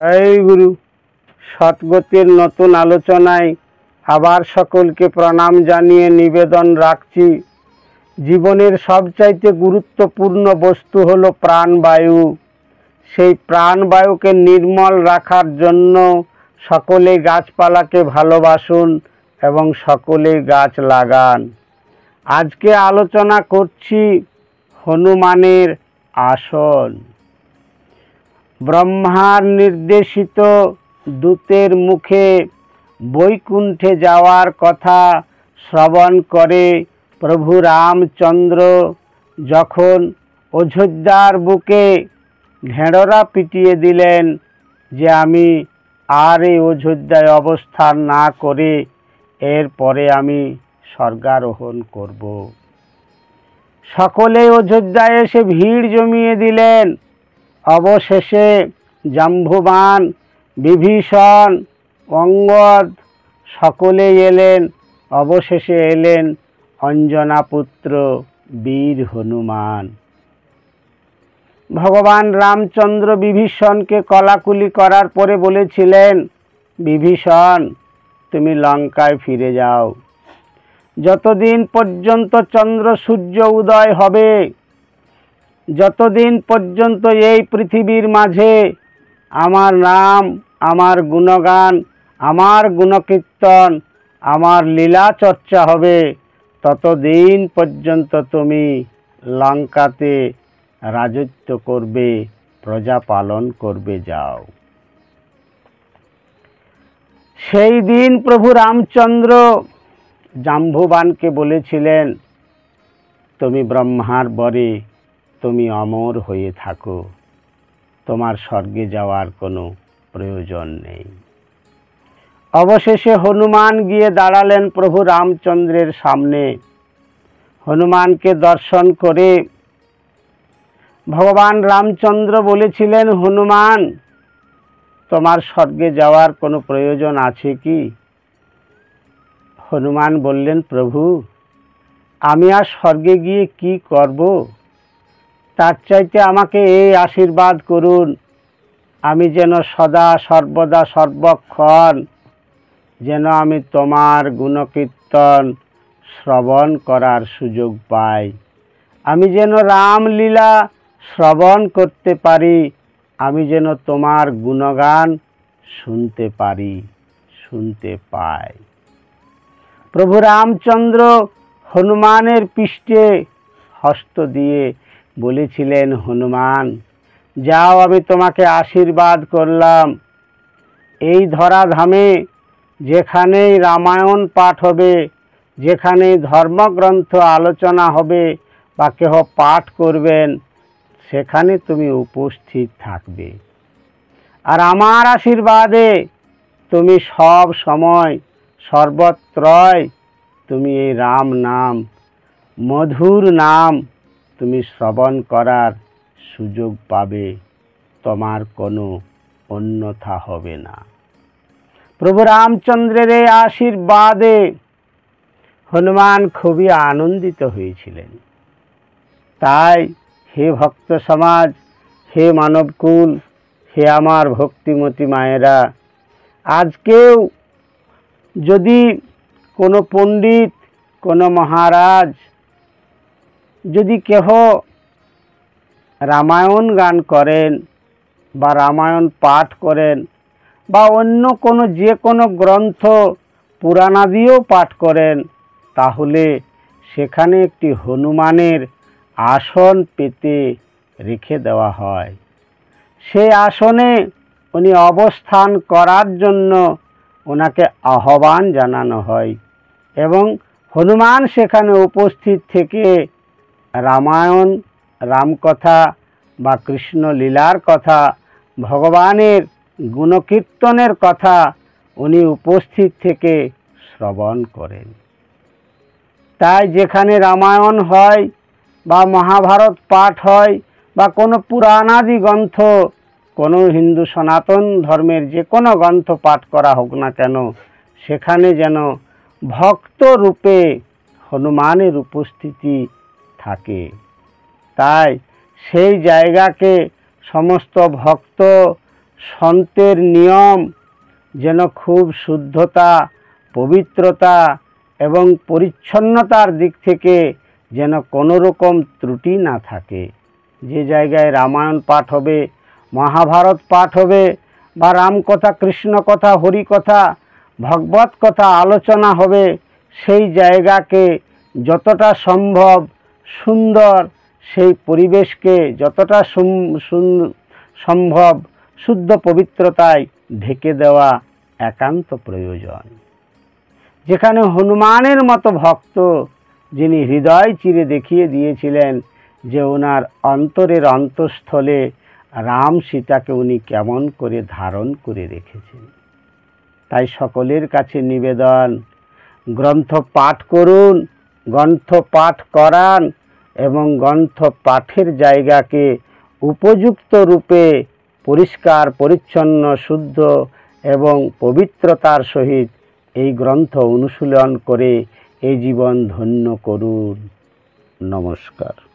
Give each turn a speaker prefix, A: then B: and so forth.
A: জয় গুরু। সৎগতির নতুন আলোচনায় আবার সকলকে প্রণাম জানিয়ে নিবেদন রাখছি, জীবনের সবচাইতে গুরুত্বপূর্ণ বস্তু হলো প্রাণবায়ু। সেই প্রাণবায়ুকে নির্মল রাখার জন্য সকলে গাছপালাকে ভালোবাসুন এবং সকলে গাছ লাগান। আজকে আলোচনা করছি হনুমানের আসন। ব্রহ্মার নির্দেশিত দূতের মুখে বৈকুণ্ঠে যাওয়ার কথা শ্রবণ করে প্রভু রামচন্দ্র যখন অযোধ্যার বুকে ঢেঁড়রা পিটিয়ে দিলেন যে আমি আর এই অযোধ্যায় অবস্থান না করে এরপরে আমি স্বর্গারোহণ করব। সকলে অযোধ্যায় এসে ভিড় জমিয়ে দিলেন। অবশেষে জাম্বুবান, বিভীষণ, অঙ্গদ সকলেই এলেন। অবশেষে এলেন অঞ্জনাপুত্র বীর হনুমান। ভগবান রামচন্দ্র বিভীষণকে কলাকুলি করার পরে বলেছিলেন, বিভীষণ তুমি লঙ্কায় ফিরে যাও। যতদিন পর্যন্ত চন্দ্র সূর্য উদয় হবে, যতদিন পর্যন্ত এই পৃথিবীর মাঝে আমার নাম, আমার গুণগান, আমার গুণকীর্তন, আমার লীলা চর্চা হবে, ততদিন পর্যন্ত তুমি লঙ্কাতে রাজত্ব করবে, প্রজা পালন করবে, যাও। সেই দিন প্রভু রামচন্দ্র জাম্বুবানকে বলেছিলেন, তুমি ব্রহ্মার বরে তুমি অমর হয়ে থাকো, তোমার স্বর্গে যাওয়ার কোনো প্রয়োজন নেই। অবশেষে হনুমান গিয়ে দাঁড়ালেন প্রভু রামচন্দ্রের সামনে। হনুমানকে দর্শন করে ভগবান রামচন্দ্র বলেছিলেন, হনুমান তোমার স্বর্গে যাওয়ার কোনো প্রয়োজন আছে কি? হনুমান বললেন, প্রভু আমি আর স্বর্গে গিয়ে কি করব? তার চাইতে আমাকে এই আশীর্বাদ করুন, আমি যেন সদা সর্বদা সর্বক্ষণ যেন আমি তোমার গুণকীর্তন শ্রবণ করার সুযোগ পাই, আমি যেন রামলীলা শ্রবণ করতে পারি, আমি যেন তোমার গুণগান শুনতে পারি, শুনতে পাই। প্রভু রামচন্দ্র হনুমানের পৃষ্ঠে হস্ত দিয়ে বলেছিলেন, হনুমান যাও, আমি তোমাকে আশীর্বাদ করলাম। এই ধরাধামে যেখানেই রামায়ণ পাঠ হবে, যেখানেই ধর্মগ্রন্থ আলোচনা হবে বা কেহ পাঠ করবেন, সেখানে তুমি উপস্থিত থাকবে। আর আমার আশীর্বাদে তুমি সব সময় সর্বত্রই তুমি এই রাম নাম, মধুর নাম তুমি শ্রবণ করার সুযোগ পাবে, তোমার কোনো অন্যথা হবে না। প্রভু রামচন্দ্রের এই আশীর্বাদে হনুমান খুবই আনন্দিত হয়েছিলেন। তাই হে ভক্ত সমাজ, হে মানবকুল, হে আমার ভক্তিমতী মায়েরা, আজকেও যদি কোনো পণ্ডিত, কোনো মহারাজ যদি কেহ রামায়ণ গান করেন বা রামায়ণ পাঠ করেন বা অন্য কোনো যে কোনো গ্রন্থ পুরাণাদিও পাঠ করেন, তাহলে সেখানে একটি হনুমানের আসন পেতে রেখে দেওয়া হয়। সেই আসনে উনি অবস্থান করার জন্য ওনাকে আহ্বান জানানো হয় এবং হনুমান সেখানে উপস্থিত থেকে রামায়ণ, রামকথা বা কৃষ্ণ লীলার কথা, ভগবানের গুণকীর্তনের কথা উনি উপস্থিত থেকে শ্রবণ করেন। তাই যেখানে রামায়ণ হয় বা মহাভারত পাঠ হয় বা কোনো পুরাণাদি গ্রন্থ, কোনো হিন্দু সনাতন ধর্মের যে কোনো গ্রন্থ পাঠ করা হোক না কেন, সেখানে যেন ভক্ত রূপে হনুমানের উপস্থিতি থাকে। তাই সেই জায়গাকে সমস্ত ভক্ত সন্তের নিয়ম যেন খুব শুদ্ধতা, পবিত্রতা এবং পরিচ্ছন্নতার দিক থেকে যেন কোনো রকম ত্রুটি না থাকে। যে জায়গায় রামায়ণ পাঠ হবে, মহাভারত পাঠ হবে, বা রামকথা, কৃষ্ণকথা, হরিকথা, ভগবত কথা আলোচনা হবে, সেই জায়গাকে যতটা সম্ভব সুন্দর, সেই পরিবেশকে যতটা সম্ভব শুদ্ধ পবিত্রতায় ঢেকে দেওয়া একান্ত প্রয়োজন। যেখানে হনুমানের মতো ভক্ত, যিনি হৃদয় চিরে দেখিয়ে দিয়েছিলেন যে ওনার অন্তরের অন্তঃস্থলে রাম সীতাকে উনি কেমন করে ধারণ করে রেখেছেন। তাই সকলের কাছে নিবেদন, গ্রন্থ পাঠ করুন, গ্রন্থ পাঠ করান এবং গ্রন্থ পাঠের জায়গাকে উপযুক্ত রূপে পরিষ্কার পরিচ্ছন্ন, শুদ্ধ এবং পবিত্রতার সহিত এই গ্রন্থ অনুশীলন করে এই জীবন ধন্য করুন। নমস্কার।